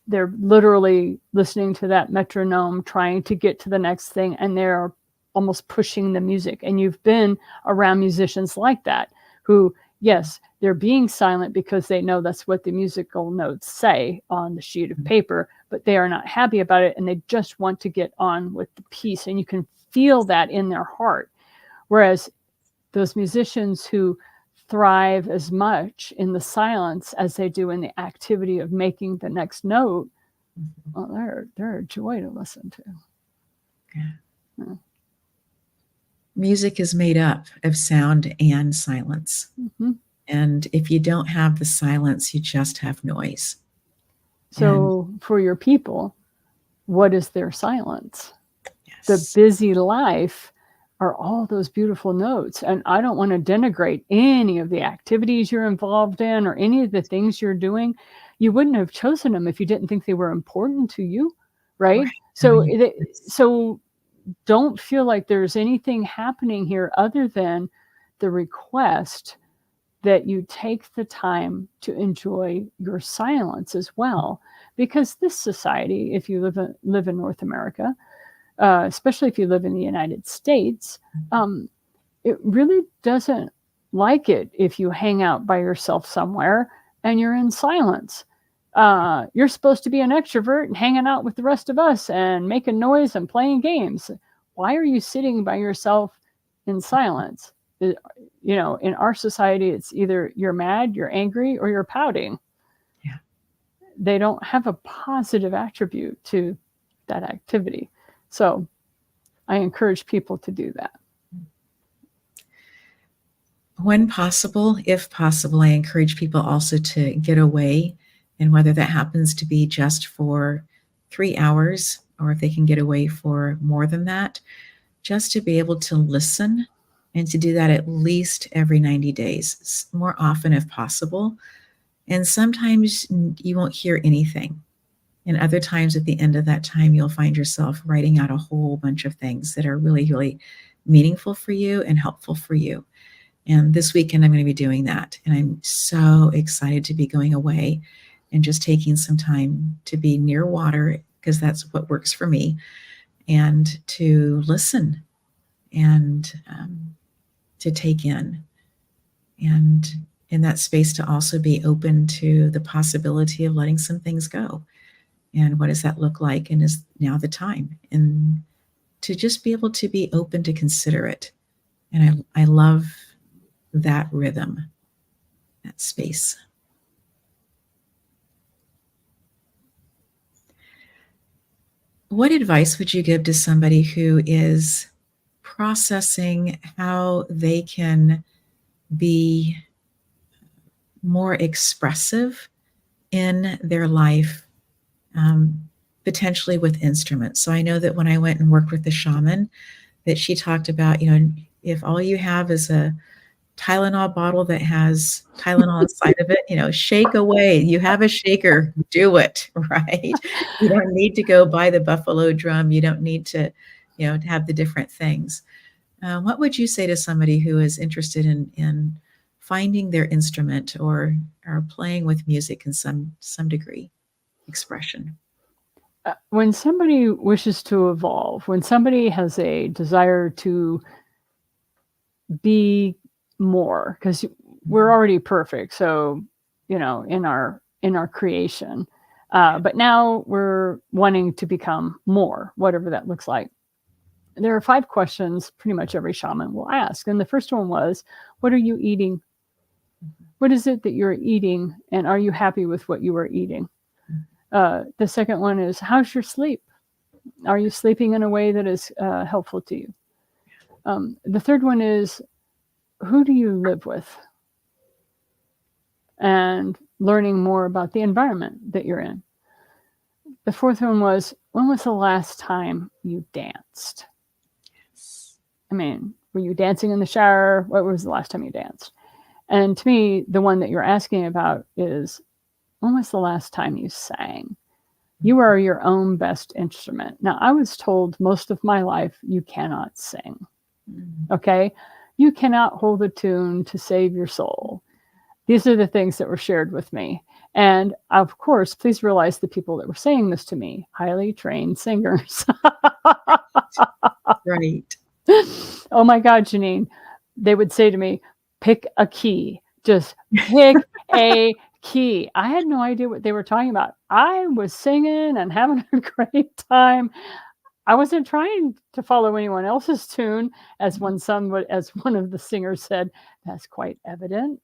S2: They're literally listening to that metronome, trying to get to the next thing, and they're almost pushing the music. And you've been around musicians like that who, yes, they're being silent because they know that's what the musical notes say on the sheet of paper, but they are not happy about it, and they just want to get on with the piece. And you can feel that in their heart. Whereas those musicians who thrive as much in the silence as they do in the activity of making the next note,
S1: Mhm.
S2: well, they're a joy to listen to.
S1: Yeah.
S2: Yeah.
S1: Music is made up of sound and silence.
S2: Mm-hmm.
S1: And if you don't have the silence, you just have noise. And
S2: So for your people, what is their silence? The
S1: yes.
S2: busy life are all those beautiful notes. And I don't want to denigrate any of the activities you're involved in or any of the things you're doing. You wouldn't have chosen them if you didn't think they were important to you, right?
S1: Right. I
S2: So,
S1: mean, it's
S2: so don't feel like there's anything happening here other than the request that you take the time to enjoy your silence as well. Because this society, if you live in North America, especially if you live in the United States, um, it really doesn't like it if you hang out by yourself somewhere and you're in silence. You're supposed to be an extrovert and hanging out with the rest of us and making noise and playing games. Why are you sitting by yourself in silence? In our society, it's either you're mad, you're angry, or you're pouting.
S1: yeah.
S2: They don't have a positive attribute to that activity. So I encourage people to do that.
S1: When possible, if possible, I encourage people also to get away, and whether that happens to be just for 3 hours or if they can get away for more than that, just to be able to listen and to do that at least every 90 days, more often if possible. And sometimes you won't hear anything. And other times at the end of that time, you'll find yourself writing out a whole bunch of things that are really, really meaningful for you and helpful for you. And this weekend, I'm going to be doing that. And I'm so excited to be going away and just taking some time to be near water, because that's what works for me, and to listen and to take in. And in that space, to also be open to the possibility of letting some things go. And what does that look like? And is now the time? And to just be able to be open to consider it. And I love that rhythm, that space. What advice would you give to somebody who is processing how they can be more expressive in their life, um, potentially with instruments? So I know that when I went and worked with the shaman, that she talked about, if all you have is a Tylenol bottle that has Tylenol inside of it, shake away. You have a shaker, do it, right? You don't need to go buy the buffalo drum. You don't need to, to have the different things. What would you say to somebody who is interested in finding their instrument or playing with music in some degree, expression?
S2: when somebody wishes to evolve, when somebody has a desire to be more, because we're already perfect, so in our creation, but now we're wanting to become more, whatever that looks like. There are 5 questions pretty much every shaman will ask, and the first one was, what are you eating? What is it that you're eating, and are you happy with what you are eating? The second one is, how's your sleep? Are you sleeping in a way that is helpful to you? The third one is, who do you live with? And learning more about the environment that you're in. The fourth one was, when was the last time you danced?
S1: Yes.
S2: I mean, were you dancing in the shower? What was the last time you danced? And to me, the one that you're asking about is, when was the last time you sang? You are your own best instrument. Now, I was told most of my life, you cannot sing. Okay? You cannot hold a tune to save your soul. These are the things that were shared with me. And of course, please realize the people that were saying this to me, highly trained singers.
S1: Right.
S2: Oh my God, Janine. They would say to me, pick a key. Just pick a key. I had no idea what they were talking about. I was singing and having a great time. I wasn't trying to follow anyone else's tune, as one of the singers said. That's quite evident.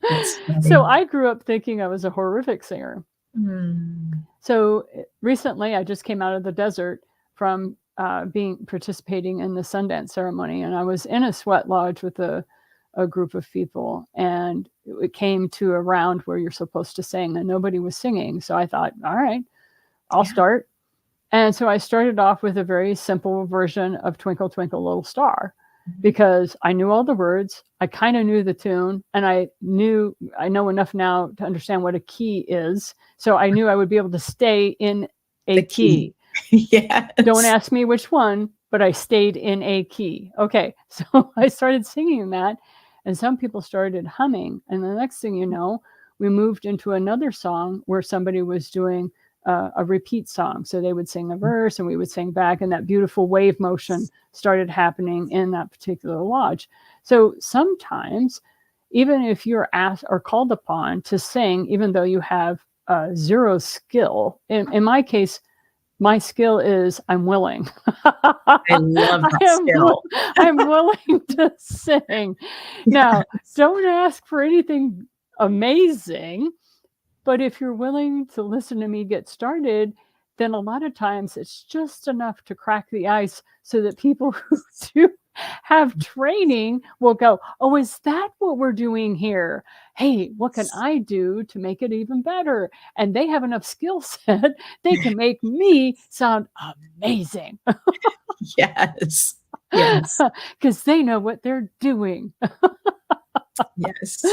S1: That's funny.
S2: So I grew up thinking I was a horrific singer.
S1: Mm.
S2: So recently, I just came out of the desert from participating in the Sundance ceremony, and I was in a sweat lodge with a group of people, and it came to a round where you're supposed to sing, and nobody was singing. So I thought, all right, I'll start. And so I started off with a very simple version of Twinkle, Twinkle, Little Star, because I knew all the words. I kind of knew the tune, and I know enough now to understand what a key is. So I knew I would be able to stay in a key.
S1: Yes.
S2: Don't ask me which one, but I stayed in a key. Okay. So I started singing that, and some people started humming. And the next thing you know, we moved into another song where somebody was doing a repeat song. So they would sing a verse and we would sing back, and that beautiful wave motion started happening in that particular lodge. So sometimes, even if you're asked or called upon to sing, even though you have zero skill, in my case, my skill is I'm willing.
S1: I love that skill.
S2: I'm willing to sing. Now, don't ask for anything amazing, but if you're willing to listen to me get started, then a lot of times it's just enough to crack the ice so that people who do have training will go, oh, is that what we're doing here? Hey, what can I do to make it even better? And they have enough skill set, they can make me sound amazing.
S1: Yes. Yes.
S2: Because they know what they're doing.
S1: Yes.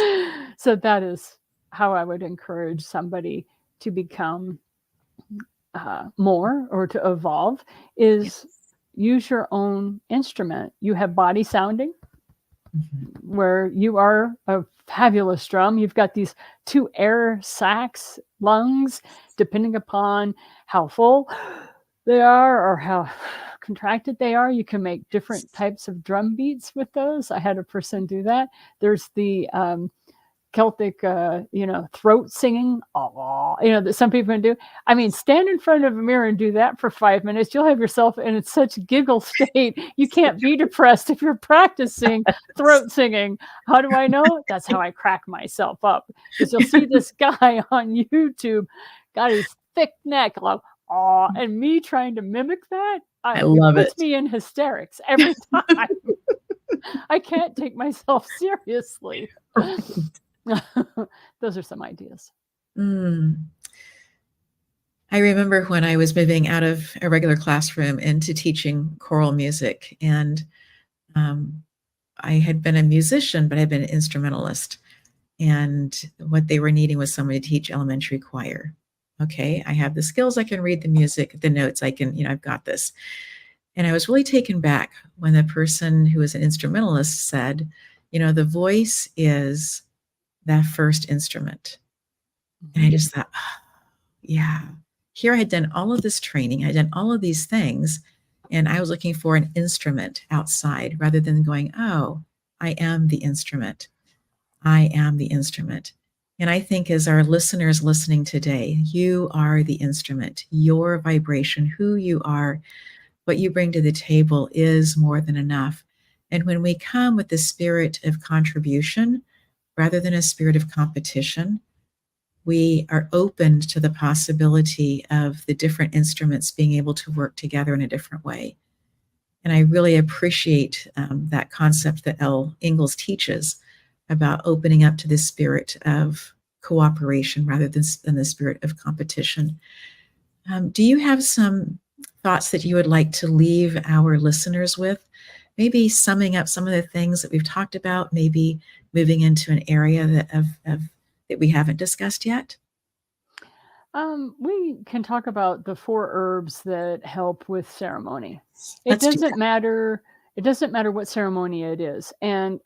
S2: So that is how I would encourage somebody to become more or to evolve, is use your own instrument. You have body sounding, where you are a fabulous drum. You've got these 2 air sacs, lungs, depending upon how full they are or how contracted they are. You can make different types of drum beats with those. I had a person do that. There's the Celtic, throat singing, that some people can do. I mean, stand in front of a mirror and do that for 5 minutes. You'll have yourself in such giggle state. You can't be depressed if you're practicing throat singing. How do I know? That's how I crack myself up. Because you'll see this guy on YouTube, got his thick neck, like, and me trying to mimic that.
S1: I love
S2: puts
S1: it.
S2: me in hysterics every time. I can't take myself seriously. Those are some ideas.
S1: I remember when I was moving out of a regular classroom into teaching choral music, and I had been a musician, but I'd been an instrumentalist. And what they were needing was somebody to teach elementary choir. Okay, I have the skills, I can read the music, the notes, I can, I've got this. And I was really taken back when the person who was an instrumentalist said, the voice is that first instrument. And I
S2: Mhm.
S1: just thought, "Oh, yeah, here I had done all of this training, I'd done all of these things, and I was looking for an instrument outside rather than going, oh, I am the instrument. I am the instrument." And I think as our listeners listening today, you are the instrument. Your vibration, who you are, what you bring to the table is more than enough. And when we come with the spirit of contribution rather than a spirit of competition, we are open to the possibility of the different instruments being able to work together in a different way. And I really appreciate that concept that L. Ingalls teaches about opening up to the spirit of cooperation rather than the spirit of competition. Do you have some thoughts that you would like to leave our listeners with? Maybe summing up some of the things that we've talked about, maybe moving into an area that we haven't discussed yet?
S2: We can talk about the four herbs that help with ceremony. It
S1: Let's do
S2: doesn't
S1: that.
S2: matter. It doesn't matter what ceremony it is, and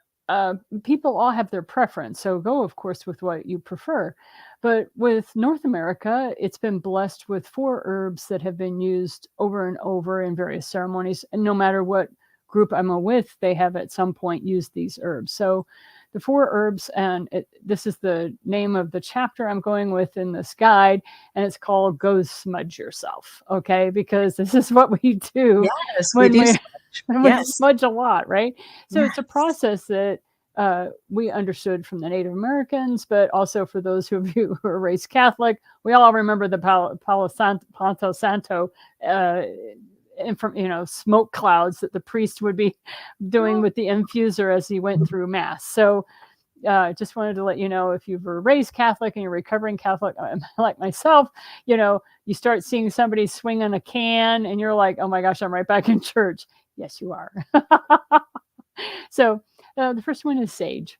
S2: people all have their preference. So go, of course, with what you prefer. But with North America, it's been blessed with four herbs that have been used over and over in various ceremonies, and no matter what group I'm with, they have at some point used these herbs. So the four herbs, and this is the name of the chapter I'm going with in this guide, and it's called Go Smudge Yourself. Okay, because this is what we do
S1: Yes, we
S2: when
S1: do
S2: we
S1: so much.
S2: when we
S1: Yes,
S2: smudge a lot, right? So it's a
S1: yes.
S2: process that we understood from the Native Americans, but also for those of you who are raised Catholic, we all remember the Palo Santo and from smoke clouds that the priest would be doing
S1: Oh,
S2: with the infuser as he went through mass. So just wanted to let you know, if you were raised Catholic and you're recovering Catholic, like myself, you start seeing somebody swinging a can and you're like, oh my gosh, I'm right back in church. Yes, you are. So the first one is sage.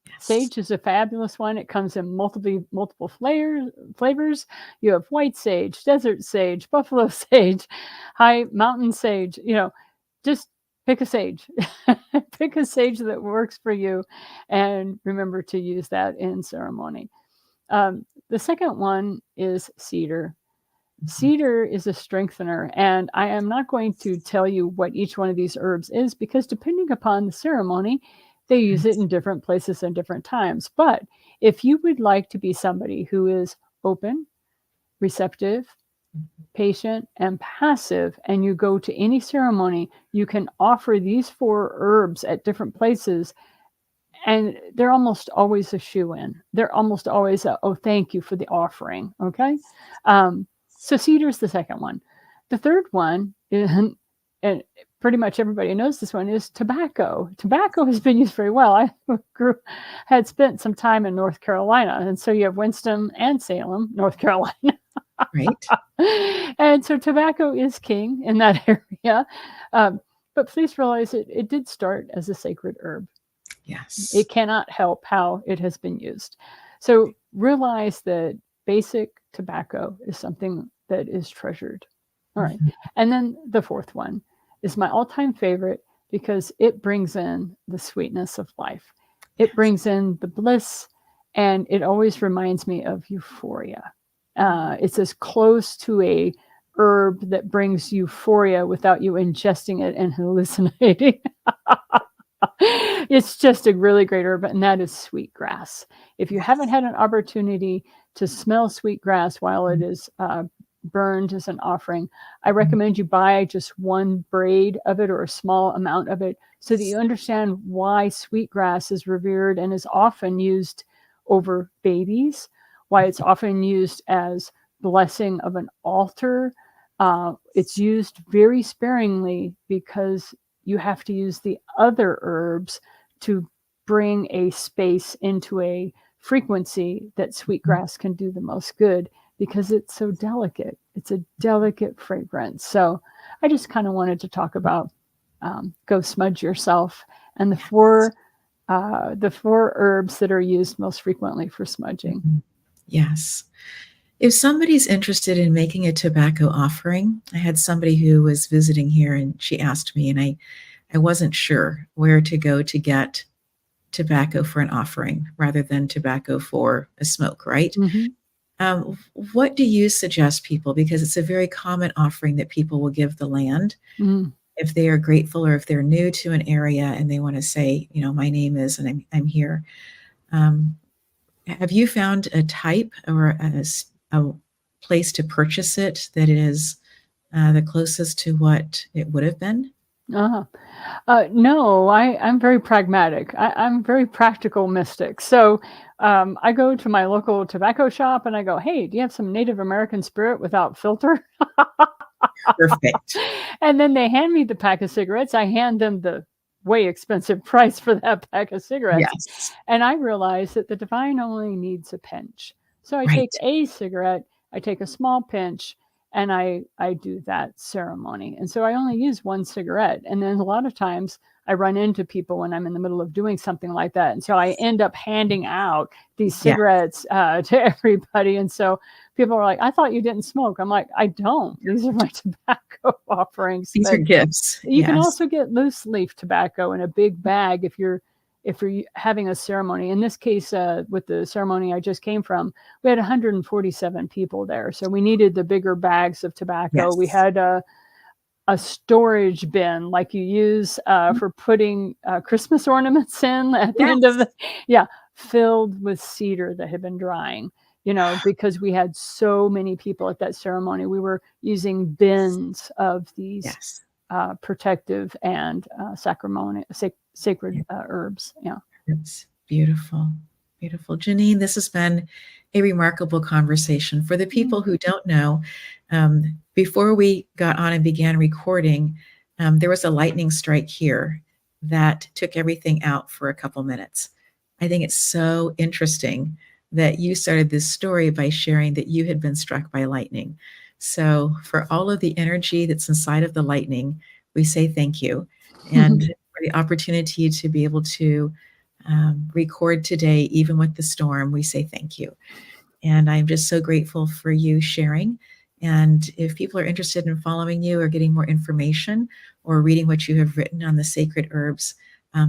S1: yes.
S2: Sage is a fabulous one. It comes in multiple flavors. You have white sage, desert sage, buffalo sage, high mountain sage. Just pick a sage. Pick a sage that works for you, and remember to use that in ceremony. The second one is cedar.
S1: Mhm.
S2: Cedar is a strengthener, and I am not going to tell you what each one of these herbs is because depending upon the ceremony, they use it
S1: Yes.
S2: in different places and different times. But if you would like to be somebody who is open, receptive, patient, and passive, and you go to any ceremony, you can offer these four herbs at different places, and they're almost always a shoe in. They're almost always a, oh, thank you for the offering. Okay. Um, so cedar's the second one. The third one, is, and pretty much everybody knows this one, is tobacco. Tobacco has been used very well. I had spent some time in North Carolina, and so you have Winston and Salem, North Carolina.
S1: Right?
S2: And so tobacco is king in that area. Um, but please realize it did start as a sacred herb.
S1: Yes.
S2: It cannot help how it has been used. So realize that basic tobacco is something that is treasured. All right.
S1: Mhm.
S2: And then the fourth one is my all time favorite because it brings in the sweetness of life, it
S1: Yes.
S2: brings in the bliss, and it always reminds me of euphoria. It's as close to a herb that brings euphoria without you ingesting it and hallucinating. It's just a really great herb, and that is sweetgrass. If you haven't
S1: Yes.
S2: had an opportunity to smell sweetgrass while it is burned as an offering, I
S1: Mhm.
S2: recommend you buy just one braid of it or a small amount of it so that you understand why sweetgrass is revered and is often used over babies, why it's often used as blessing of an altar. It's used very sparingly because you have to use the other herbs to bring a space into a frequency that
S1: Mhm.
S2: sweetgrass can do the most good because it's so delicate. It's a delicate fragrance. So I just kind of wanted to talk about go smudge yourself and
S1: Yes.
S2: the four herbs that are used most frequently for smudging.
S1: Mhm. Yes. If somebody's interested in making a tobacco offering, I had somebody who was visiting here and she asked me, and I wasn't sure where to go to get tobacco for an offering rather than tobacco for a smoke, right?
S2: Mm-hmm.
S1: What do you suggest people? Because it's a very common offering that people will give the land
S2: Mm.
S1: if they are grateful or if they're new to an area and they want to say, my name is and I'm here. Um, have you found a type or a place to purchase it that is the closest to what it would have been?
S2: Uh-huh. No, I'm very pragmatic. I'm very practical mystic. So I go to my local tobacco shop and I go, hey, do you have some Native American spirit without filter?
S1: Perfect.
S2: And then they hand me the pack of cigarettes. I hand them the way expensive price for that pack of cigarettes.
S1: Yes.
S2: And I realize that the divine only needs a pinch. So I take
S1: Right.
S2: a cigarette, I take a small pinch, and I do that ceremony. And so I only use one cigarette. And then a lot of times I run into people when I'm in the middle of doing something like that. And so I end up handing out these
S1: Yeah.
S2: cigarettes to everybody. And so people are like, I thought you didn't smoke. I'm like, I don't. These are my tobacco offerings.
S1: These are
S2: But
S1: gifts.
S2: you can
S1: Yes.
S2: also get loose leaf tobacco in a big bag if you're having a ceremony. In this case, with the ceremony I just came from, we had 147 people there, so we needed the bigger bags of tobacco. We
S1: Yes.
S2: had a storage bin like you use for putting Christmas ornaments in at the end of
S1: Yes.
S2: the yeah, filled with cedar that had been drying. Because we had so many people at that ceremony, we were using bins of these
S1: Yes.
S2: protective and sacred herbs. Yeah.
S1: It's beautiful. Beautiful. Janine, this has been a remarkable conversation. For the people who don't know, before we got on and began recording, there was a lightning strike here that took everything out for a couple minutes. I think it's so interesting that you started this story by sharing that you had been struck by lightning. So, for all of the energy that's inside of the lightning, we say thank you. And for the opportunity to be able to record today, even with the storm, we say thank you. And I'm just so grateful for you sharing. And if people are interested in following you or getting more information or reading what you have written on the sacred herbs,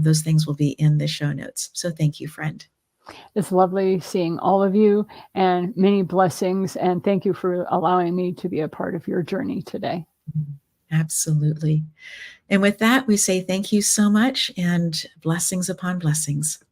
S1: those things will be in the show notes. So thank you, friend.
S2: It's lovely seeing all of you and many blessings. And thank you for allowing me to be a part of your journey today.
S1: Absolutely. And with that, we say thank you so much and blessings upon blessings.